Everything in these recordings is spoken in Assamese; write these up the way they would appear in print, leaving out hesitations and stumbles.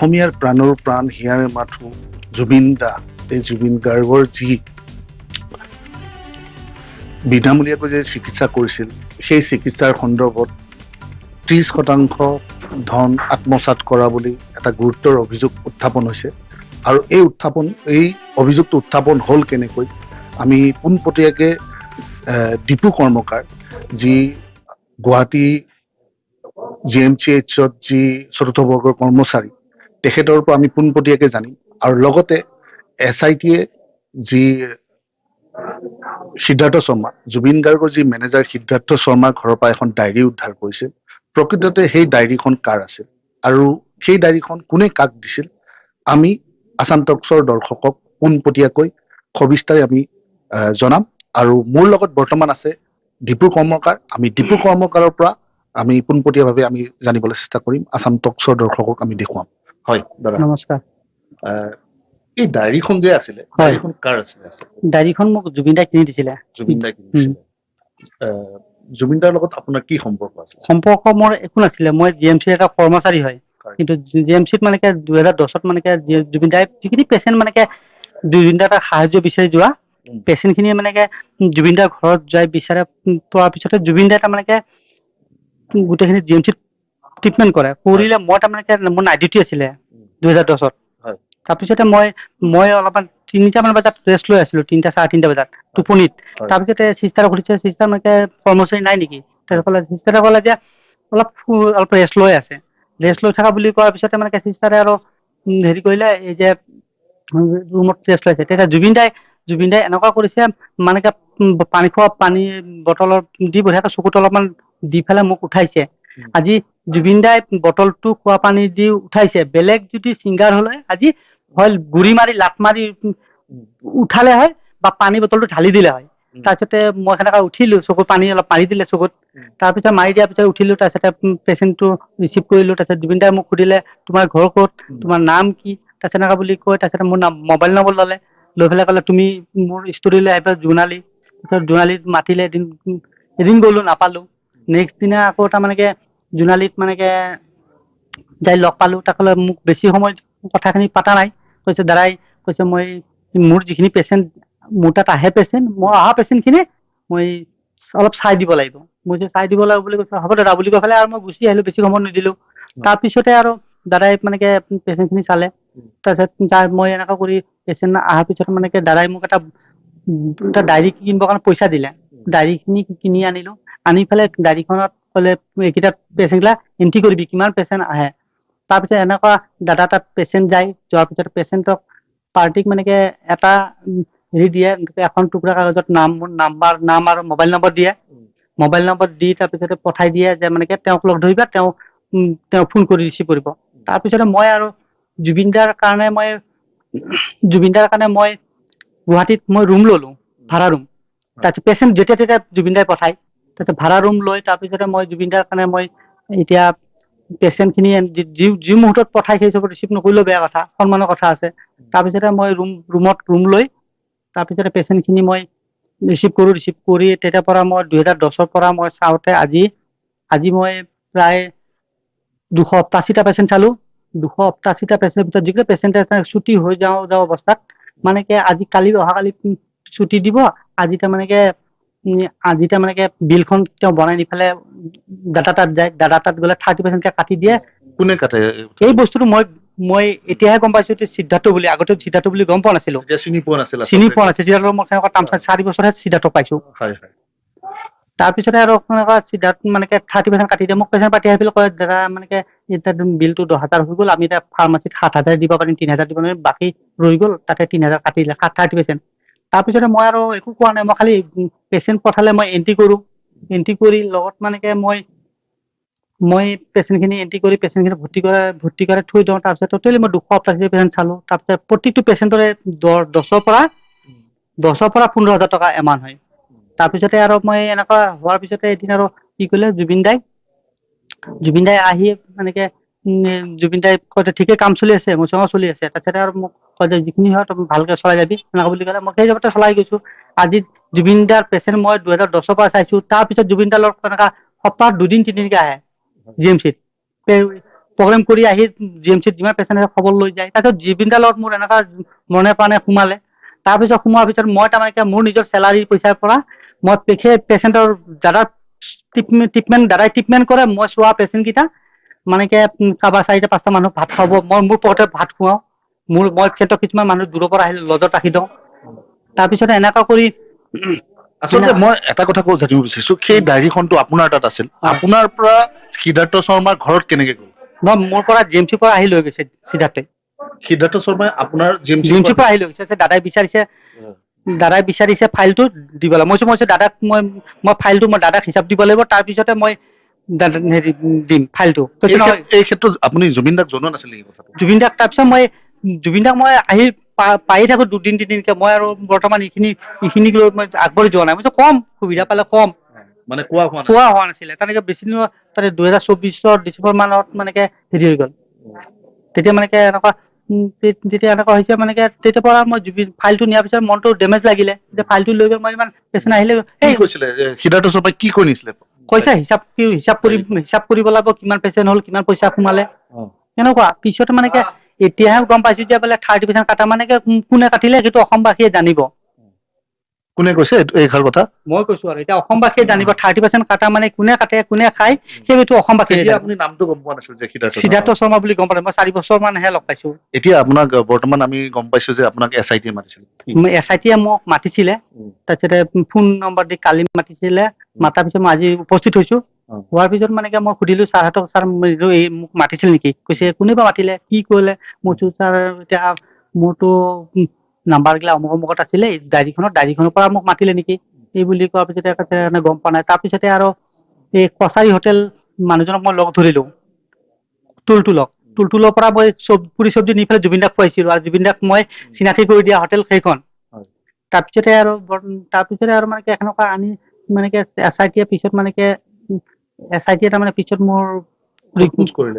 অসমীয়াৰ প্ৰাণৰ প্ৰাণ হিয়াৰ মাথো জুবিন দা, এই জুবিন গাৰ্গৰ যি বিনামূলীয়াকৈ যে চিকিৎসা কৰিছিল, সেই চিকিৎসাৰ সন্দৰ্ভত 30% ধন আত্মসাৎ কৰা বুলি এটা গুৰুত্বৰ অভিযোগ উত্থাপন হৈছে। আৰু এই অভিযোগটো উত্থাপন হ'ল কেনেকৈ, আমি পোনপটীয়াকে দীপু কৰ্মকাৰ, যি গুৱাহাটী GMCHত যি চতুৰ্থ বৰ্গৰ কৰ্মচাৰী, তেখেতৰ পৰা আমি পোনপটীয়াকে জানিম। আৰু লগতে SITয়ে যি সিদ্ধাৰ্থ শৰ্মা, জুবিন গাৰ্গৰ যি মেনেজাৰ সিদ্ধাৰ্থ শৰ্মাৰ ঘৰৰ পৰা এখন ডায়েৰী উদ্ধাৰ কৰিছিল। প্ৰকৃততে সেই ডায়েৰীখন কাৰ আছিল আৰু সেই ডায়েৰীখন কোনে কাক দিছিল, আমি আসাম টক্সৰ দৰ্শকক পোনপটীয়াকৈ সবিস্তাৰে আমি জনাম। আৰু মোৰ লগত বৰ্তমান আছে দীপু কৰ্মকাৰ। আমি দীপু কৰ্মকাৰৰ পৰা আমি পোনপটীয়াভাৱে আমি জানিবলৈ চেষ্টা কৰিম, আসাম টক্সৰ দৰ্শকক আমি দেখুৱাম। হয় দাদা, নমস্কাৰ। এই ডায়েৰীখন যে আছিলে, ডায়েৰীখন কাৰ আছিলে? ডায়েৰীখন মোক জুবিন দাই কিনি দিছিলে। জুবিন দাই কিনি দিছিলে। জুবিন দাৰ লগত আপোনাৰ কি সম্পৰ্ক আছিল? সম্পৰ্ক মোৰ একো নাছিলে। মই GMCৰ এটা কৰ্মচাৰী হয়, কিন্তু GMCত মানে 2010ত মানে জুবিন দাই যিখিনি পেচেণ্ট মানে জুবিন দাৰ সাহায্য বিচাৰি যোৱা পেচেণ্ট খিনি মানে জুবিন দাৰ ঘৰত যাই বিচাৰে, পোৱাৰ পিছতে জুবিন দাই তাৰমানে গোটেইখিনি GMCত ট্ৰিটমেণ্ট কৰে। কৰিলে মই তাৰমানে মোৰ নাইট ডিউটি আছিলে 2010ত। তাৰপিছতে মই অলপমান 3টামান বজাত ৰেষ্ট লৈ আছিলো, 3টা 3:30 বজাত টোপনিত। তাৰপিছতে চিষ্টাৰক সুধিছে, চিষ্টাৰ মানে কৰ্মচাৰী নাই নেকি? চিষ্টাৰে ক'লে যে অলপ ৰেষ্ট লৈ আছে। ৰেষ্ট লৈ থকা বুলি কোৱাৰ পিছতে মানে চিষ্টাৰে আৰু হেৰি কৰিলে, এই যে ৰুমত ৰেষ্ট লৈছে। তেতিয়া জুবিন দাই এনেকুৱা কৰিছে, মানে পানী খোৱা পানী বটলৰ দি বঢ়িয়াকে চকুত অলপমান দি পেলাই মোক উঠাইছে। আজি জুবিন দাই বটলটো খোৱা পানী দি উঠাইছে। বেলেগ যদি ছিংগাৰ হলে আজি হয় গুৰি মাৰি লাট মাৰি উঠালে হয়, বা পানী বটলটো ঢালি দিলে হয়। তাৰপিছতে মই সেনেকে উঠিলো, চকুত পানী অলপ মাৰি দিলে চকুত। তাৰপিছত মাৰি দিয়াৰ পিছত উঠিলো, তাৰপিছতে পেচেণ্টটো ৰিচিভ কৰিলো। তাৰপিছত জুবিন দাই মোক সুধিলে, তোমাৰ ঘৰ ক'ত, তোমাৰ নাম কি? তাৰপিছত এনেকা বুলি কৈ তাৰপিছত মোৰ মোবাইল নম্বৰ ল'লে। লৈ পেলাই ক'লে, তুমি মোৰ ষ্টুডিঅ'লৈ আহিবা জোনালী। তাৰপিছত জোনালীত মাতিলে, এদিন গলো, নাপালো। নেক্সট দিনা আকৌ তাৰমানে জোনালীত মানে যাই লগ পালো। তাক মোক বেছি সময় কথাখিনি পাতা নাই। কৈছে দাদাই, কৈছে মই মোৰ যিখিনি পেচেণ্ট মোৰ তাত আহে, মই অহা পেচেণ্ট খিনি মই অলপ চাই দিব লাগিব। মই যে চাই দিব লাগিব বুলি কৈছো, হ'ব দাদা বুলি কৈ পেলাই আৰু মই গুচি আহিলো, বেছি সময় নিদিলো। তাৰপিছতে আৰু দাদাই মানে পেচেণ্ট খিনি চালে। তাৰপিছত মই এনেকুৱা কৰি পেচেণ্ট অহাৰ পিছত মানে দাদাই মোক এটা ডায়েৰী কিনিবৰ কাৰণে পইচা দিলে। ডায়েৰী খিনি কিনি আনিলো। আনি পেলাই ডায়েৰীখনত ক'লে, এইকেইটা পেচেণ্ট বিলাক এন্ট্ৰি কৰিবি, কিমান পেচেণ্ট আহে। তাৰপিছত এনেকুৱা দাদা তাত পেচেণ্ট যায়, যোৱাৰ পিছত পেচেণ্টক পাৰ্টিক মানে এটা হেৰি দিয়ে, এখন টুকুৰা কাগজত নাম আৰু মোবাইল নম্বৰ দিয়ে। মোবাইল নম্বৰ দি তাৰপিছতে পঠাই দিয়ে যে মানে তেওঁক লগ ধৰিবা, তেওঁ ফোন কৰি ৰিচিভ কৰিব। তাৰপিছতে মই আৰু জুবিন দাৰ কাৰণে মই গুৱাহাটীত মই ৰুম ললো, ভাড়া ৰুম। তাৰপিছত পেচেণ্ট যেতিয়া তেতিয়া জুবিন দাই পঠায়। তাৰপিছত ভাড়া ৰুম লৈ তাৰপিছতে মই জুবিন দাৰ কাৰণে মই এতিয়া পেচেণ্ট খিনি যি মুহূৰ্তত পঠাই, সেই চব ৰিচিভ নকৰিলেও বেয়া কথা, সন্মানৰ কথা আছে। তাৰপিছতে মই ৰুমত ৰুম লৈ তাৰপিছতে পেচেণ্ট খিনি মই ৰিচিভ কৰি তেতিয়াৰ পৰা মই 2010ৰ পৰা মই চাওঁতে আজি মই প্ৰায় 288টা পেচেণ্ট চালো। 288টা পেচেণ্টৰ ভিতৰত যিকেইটা পেচেণ্ট ছুটি হৈ যাওঁ অৱস্থাত মানে অহাকালি ছুটি দিব। আজি তাৰমানে বিলখন তেওঁ বনাই নি পেলাই দাদা তাত যায়। দাদা তাত গ'লে 30% কাটি দিয়ে। কোনে কাটে এই বস্তুটো মই এতিয়াহে গম পাইছো, সিদ্ধাৰ্থ বুলি। আগতে সিদ্ধাৰ্থ বুলি গম পোৱা নাছিলো। চিনি পোৱা নাছিল। সিদ্ধাৰ্থ মই 4 বছৰহে সিদ্ধাৰ্থ পাইছো। তাৰপিছতে আৰু সিদ্ধাৰ্থ মানে 30% কাটি দিয়ে। মোক পেচেণ্ট পাতি আহি কয়, দাদা মানে এতিয়া বিলটো 10,000 হৈ গ'ল, আমি এতিয়া ফাৰ্মাচীত 7,000 দিব পাৰিম, 3,000 দিব পাৰিম, বাকী ৰৈ গ'ল, তাতে 3,000 কাটি দিলে 30%। তাৰপিছতে মই আৰু একো কোৱা নাই। মই খালি পেচেণ্ট পঠালে মই এন্ট্ৰি কৰো। এন্ট্ৰি কৰি লগত মানে মই পেচেণ্ট খিনি এন্ট্ৰি কৰি পেচেণ্ট খিনি ভৰ্তি কৰাই থৈ দিওঁ। তাৰপিছত টোটেলি মই 288 পেচেণ্ট চালো। তাৰপিছত প্ৰত্যেকটো পেচেণ্টৰে 10ৰ পৰা 15,000 টকা এমাউণ্ট হয়। তাৰপিছতে আৰু মই এনেকুৱা হোৱাৰ পিছতে এদিন আৰু কি কৰিলে, জুবিন দাই আহি এনেকে জুবিন দাই কয়, ঠিকে কাম চলি আছে? মই চলি আছে। তাৰপিছতে আৰু মোক কয় যে, যিখিনি হয় তুমি ভালকে চলাই যাবি, এনেকুৱা বুলি ক'লে। মই সেই হিচাপতে চলাই গৈছো। আজি জুবিন দাৰ পেচেণ্ট মই 2010ৰ পৰা চাইছো। তাৰপিছত জুবিন দাৰ লগত এনেকুৱা সপ্তাহত 2 দিন 3 দিনকে আহে GMCত। প্ৰগ্ৰেম কৰি আহি জিএমচিত যিমান পেচেণ্ট আছে খবৰ লৈ যায়। তাৰপিছত জুবিনদাৰ লগত মোৰ এনেকুৱা মনে প্ৰাণে সোমালে। তাৰপিছত সোমোৱাৰ পিছত মই তাৰমানে মোৰ নিজৰ চেলাৰীৰ পইচাৰ পৰা মই সেই পেচেণ্টৰ দাদা ট্ৰিটমেণ্ট কৰে, মই চোৱা পেচেণ্ট কেইটা মানে কাৰোবাৰ 4-5টা মানুহ ভাত খাব, মই মোৰ পকেটত ভাত খুৱাওঁ। মই ক্ষেত্ৰত কিছুমান মানুহ দূৰৰ পৰা আহিলে লজত ৰাখি দিওঁ। তাৰপিছত এনেকুৱা কৰি আচলতে মই এটা কথা জানিব বিচাৰিছো, সেই ডায়েৰীখনটো আপোনাৰ তাত আছিল, হয়। আপোনাৰ পৰা সিদ্ধাৰ্থ শৰ্মাৰ ঘৰত কেনেকে গ'ল? মোৰ পৰা জিএমচিৰ পৰা আহি লৈ গৈছে সিদ্ধাৰ্থই। সিদ্ধাৰ্থ শৰ্মাই আপোনাৰ জিএমচিৰ পৰা আহি লৈ গৈছে। দাদাই বিচাৰিছে ফাইলটো দিবলৈ। মই কৈছো দাদাক মই ফাইলটো মই দাদাক হিচাপ দিব লাগিব, তাৰপিছতে মই হেৰি দিম ফাইলটো। কৈছে নহয় এই ক্ষেত্ৰত আপুনি জুবিন দাক জনোৱা নাছিল নেকি কথাটো? জুবিন দাক তাৰপিছত জুবিন দাক মই আহি পায়ে থাকো 2-3 দিনকে। মই আৰু বৰ্তমান এইখিনিক লৈ মই আগবাঢ়ি যোৱা নাই। মই কম সুবিধা পালে কম, মানে কোৱা হোৱা নাছিলে। তেনেকে বেছি দিন তাতে 2024 ডিচেম্বৰ মানত হেৰি হৈ গ'ল। তেতিয়া এনেকুৱা যেতিয়া এনেকুৱা হৈছে তেতিয়াৰ পৰা মই ফাইলটো নিয়াৰ পিছত মনটো ডেমেজ লাগিলে। যে ফাইলটো লৈ গ'ল, মই ইমান পেচেণ্ট আহিলে কি কৈছিলে সিদ্ধাৰ্থ শৰ্মাই কি কৈ নিছিলে? কৈছে হিচাপ কৰিব লাগিব, কিমান পেচেণ্ট হ'ল, কিমান পইচা সোমালে এনেকুৱা। পিছত এতিয়াহে গম পাইছো যে বোলে 30% কাটা কোনে কাটিলে সেইটো অসমবাসীয়ে জানিব। কোনে কৈছে এইষাৰ কথা? মই কৈছো আৰু এতিয়া অসমবাসীয়ে জানিব 30% কাটা কোনে কাটে, কোনে খায়, সেইটো অসমবাসীয়ে জানিব। আপুনি নামটো গম পোৱা নাছিল যে সিদ্ধাৰ্থ শৰ্মা বুলি গম পালে মই 4 বছৰ মানহে লগ পাইছো। এতিয়া আপোনাক বৰ্তমান আমি গম পাইছো যে আপোনাক SIT মাতিছিল। SIT-য়ে মোক মাতিছিলে, তাৰপিছতে ফোন নম্বৰ দি কালি মাতিছিলে। মাতাৰ পিছত মই আজি উপস্থিত হৈছো। হোৱাৰ পিছত মই সুধিলো ছাৰহঁতক, ছাৰ মোক মাতিছিল নেকি? কৈছে কোনেবা মাতিলে, কি কৰিলে? মই কৈছো ছাৰ এতিয়া মোৰতো নাম্বাৰ গিলা অমুকত আছিলে ডায়েৰীখনৰ পৰা মোক মাতিলে নেকি এই বুলি কোৱাৰ পিছতে গম পোৱা নাই। তাৰপিছতে আৰু এই কছাৰী হোটেল মানুহজনক মই লগ ধৰিলো, তুলতুলৰ পৰা মই পুৰি চব্জি নি পেলাই জুবিন দাক খুৱাইছিলো। আৰু জুবিন দাক মই চিনাকি কৰি দিয়া হোটেল সেইখন। তাৰপিছতে আৰু সেনেকুৱা আনি SIT-য়ে পিছত SIT-য়ে তাৰমানে পিছত মোৰ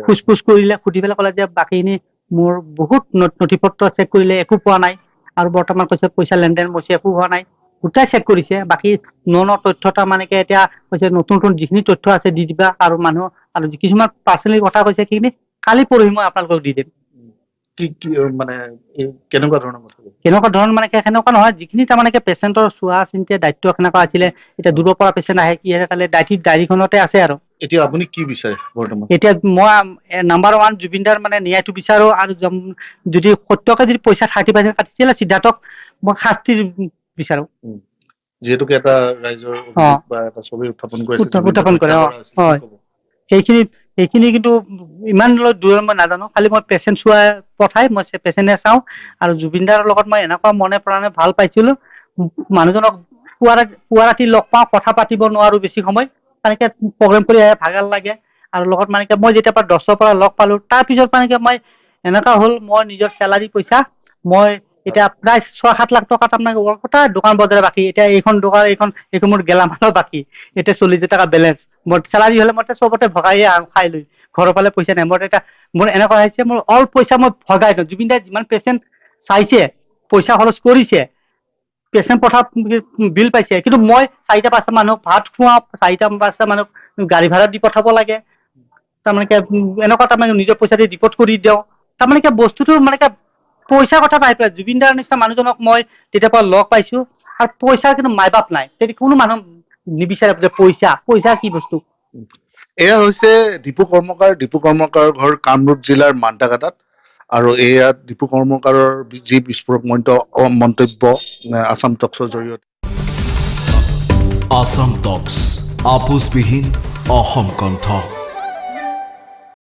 সোধ-পোছ কৰিলে, সুধি পেলাই ক'লে যে বাকীখিনি মোৰ বহুত নথি পত্ৰ চেক কৰিলে, একো পোৱা নাই। আৰু বৰ্তমান কৈছে পইচা লেনদেন একো হোৱা নাই, গোটাই চেক কৰিছে। বাকী তথ্য এতিয়া কৈছে নতুন যিখিনি তথ্য আছে দি দিবা। আৰু কিছুমান পাৰ্চনেলি কথা কৈছে, সেইখিনি কালি পৰহি মই আপোনালোকক দি দিম। কেনেকুৱা ধৰণৰ কথা? সেনেকুৱা নহয়, যিখিনি পেচেণ্টৰ চোৱা চিন্তা দায়িত্ব সেনেকুৱা আছিলে। এতিয়া দূৰৰ পৰা পেচেণ্ট আহে, কি ডায়েৰীখনতে আছে। আৰু এতিয়া আপুনি কি বিচাৰে বৰ্তমান? এতিয়া মই নাম্বাৰ 1 জুবিনদাৰ ন্যায়টো বিচাৰো। আৰু যদি সত্যকে যদি পইচা 30% কাটিছিলে, সিদ্ধাৰ্থক মই শাস্তি বিচাৰো। যিহেতুকে এটা ৰাইজৰ বা এটা ছবি উত্থাপন কৰে। হয়, সেইখিনি কিন্তু ইমান দূৰৰ মই নাজানো। খালি মই পেচেণ্ট পঠাই মই পেচেণ্টে চাওঁ। আৰু জুবিনদাৰ লগত মই এনেকুৱা মনে প্ৰাণে ভাল পাইছিলো। মানুহজনক পুৱা ৰাতি লগ পাওঁ, কথা পাতিব নোৱাৰো বেছি সময়। প্ৰগ্ৰেম কৰি আহে, ভাগৰ লাগে। আৰু লগত মই যেতিয়া 10ৰ পৰা লগ পালো, তাৰ পিছত মই এনেকুৱা হ'ল, মই নিজৰ চেলাৰী পইচা মই এতিয়া প্ৰায় 6-7 লাখ টকা দোকান বজাৰ বাকী। এতিয়া এইখন মোৰ গেলামালৰ বাকী। এতিয়া 40,000 টকা বেলেঞ্চ। মোৰ চেলাৰী হলে মই চবতে ভগাই খাই লৈ ঘৰৰ ফালে পইচা নাই। মোৰ এনেকুৱা হৈছে, মোৰ অল পইচা মই ভগাই দিওঁ। জুবিন দাই যিমান পেচেণ্ট চাইছে, পইচা খৰচ কৰিছে, পেচেণ্ট পঠাত বিল পাইছে, কিন্তু মই 4-5টা মানুহক ভাত খুৱাওঁ, 4-5টা মানুহক গাড়ী ভাড়া দি পঠাব লাগে। এনেকুৱা নিজৰ পইচা দি ৰিপৰ্ট কৰি দিওঁ। বস্তুটো পইচাৰ কথা নাই। জুবিনদাৰ নিচিনা মানুহজনক মই তেতিয়াৰ পৰা লগ পাইছো। আৰু পইচাৰ কিন্তু মাই বাপ নাই। কোনো মানুহ নিবিচাৰে যে পইচা কি বস্তু। এয়া হৈছে দীপু কৰ্মকাৰৰ ঘৰ কামৰূপ জিলাৰ মান্দাকাটাত। আৰু এয়া দীপু কৰ্মকাৰৰ যি বিস্ফোৰক মন্তব্য আসাম টক্সৰ জৰিয়তে। আসাম টক্স, আপোচবিহীন অসম কণ্ঠ।